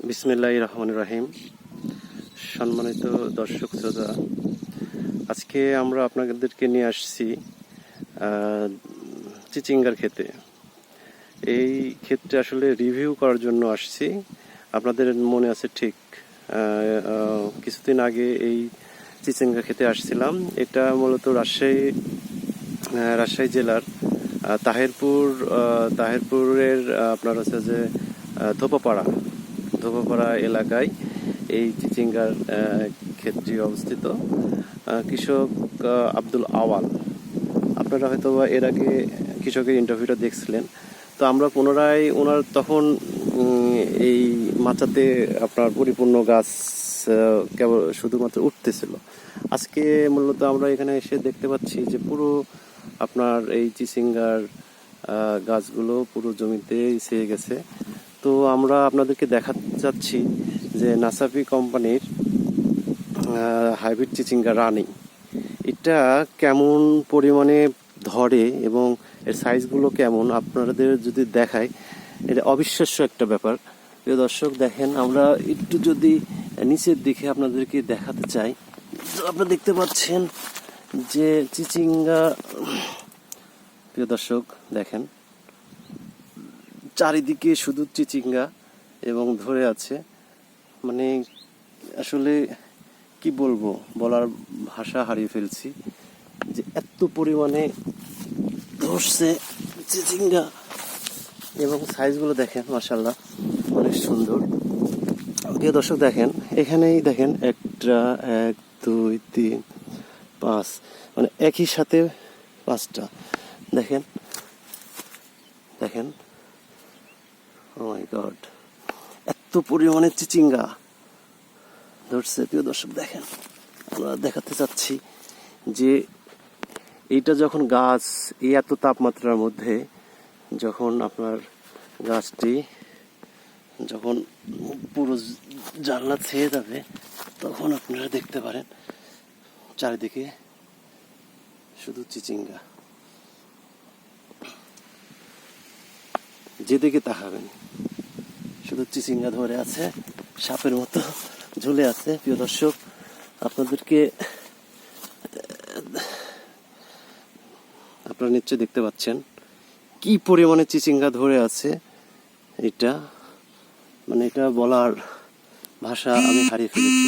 বিসমিল্লাহির রহমানির রহিম। সম্মানিত দর্শক শ্রোতা, আজকে আমরা আপনাদেরকে নিয়ে আসছি চিচিঙ্গার ক্ষেতে। এই ক্ষেত্রে আসলে রিভিউ করার জন্য আসছি। আপনাদের মনে আছে ঠিক কিছুদিন আগে এই চিচিঙ্গা খেতে আসছিলাম। এটা মূলত রাজশাহী জেলার তাহিরপুরের আপনার হচ্ছে যে ধোপাপাড়া এলাকায় এই চিচিঙ্গার ক্ষেত্রে অবস্থিত। কৃষক আব্দুল আওয়াল, আপনারা হয়তো বা এর আগে কৃষকের ইন্টারভিউটা দেখছিলেন। তো আমরা পুনরায় ওনার তখন এই মাচাতে আপনার পরিপূর্ণ গাছ কেবল শুধুমাত্র উঠতেছিল। আজকে মূলত আমরা এখানে এসে দেখতে পাচ্ছি যে পুরো আপনার এই চিচিঙ্গার গাছগুলো পুরো জমিতে ছেয়ে গেছে। তো আমরা আপনাদেরকে দেখাতে চাচ্ছি যে নাসাফি কোম্পানির হাইব্রিড চিচিঙ্গা রানি, এটা কেমন পরিমাণে ধরে এবং এর সাইজগুলো কেমন আপনাদের যদি দেখায়, এটা অবিশ্বাস্য একটা ব্যাপার। প্রিয় দর্শক দেখেন, আমরা একটু যদি নিচের দিকে আপনাদেরকে দেখাতে চাই, আপনারা দেখতে পাচ্ছেন যে চিচিঙ্গা। প্রিয় দর্শক দেখেন, চারিদিকে শুধু চিচিঙ্গা এবং ধরে আছে। মানে আসলে কি বলবো, বলার ভাষা হারিয়ে ফেলছি যে এত পরিমাণে ধরছে চিচিঙ্গা। এবং সাইজগুলো দেখেন, মাশাআল্লাহ অনেক সুন্দর। প্রিয় দর্শক দেখেন, এখানেই দেখেন একটা 1 2 3 5, মানে একই সাথে 5টা। দেখেন দেখেন, ও মাই গড, এত পরিমাণে চিচিঙ্গা ধরছে। প্রিয় দর্শক দেখেন, আমরা দেখাতে চাচ্ছি যে এইটা যখন গাছ এই এত তাপমাত্রার মধ্যে যখন আপনার গাছটি যখন পুরো জানলা ছেয়ে যাবে, তখন আপনারা দেখতে পারেন চারিদিকে শুধু চিচিঙ্গা। যেদিকে তাকাবেন শুধু চিচিঙ্গা ধরে আছে, সাপের মতো ঝুলে আছে। প্রিয় দর্শক, আপনাদেরকে আপনারা নিশ্চয়ই দেখতে পাচ্ছেন কি পরিমাণে চিচিঙ্গা ধরে আছে। এটা মানে এটা বলার ভাষা আমি হারিয়ে ফেলেছি।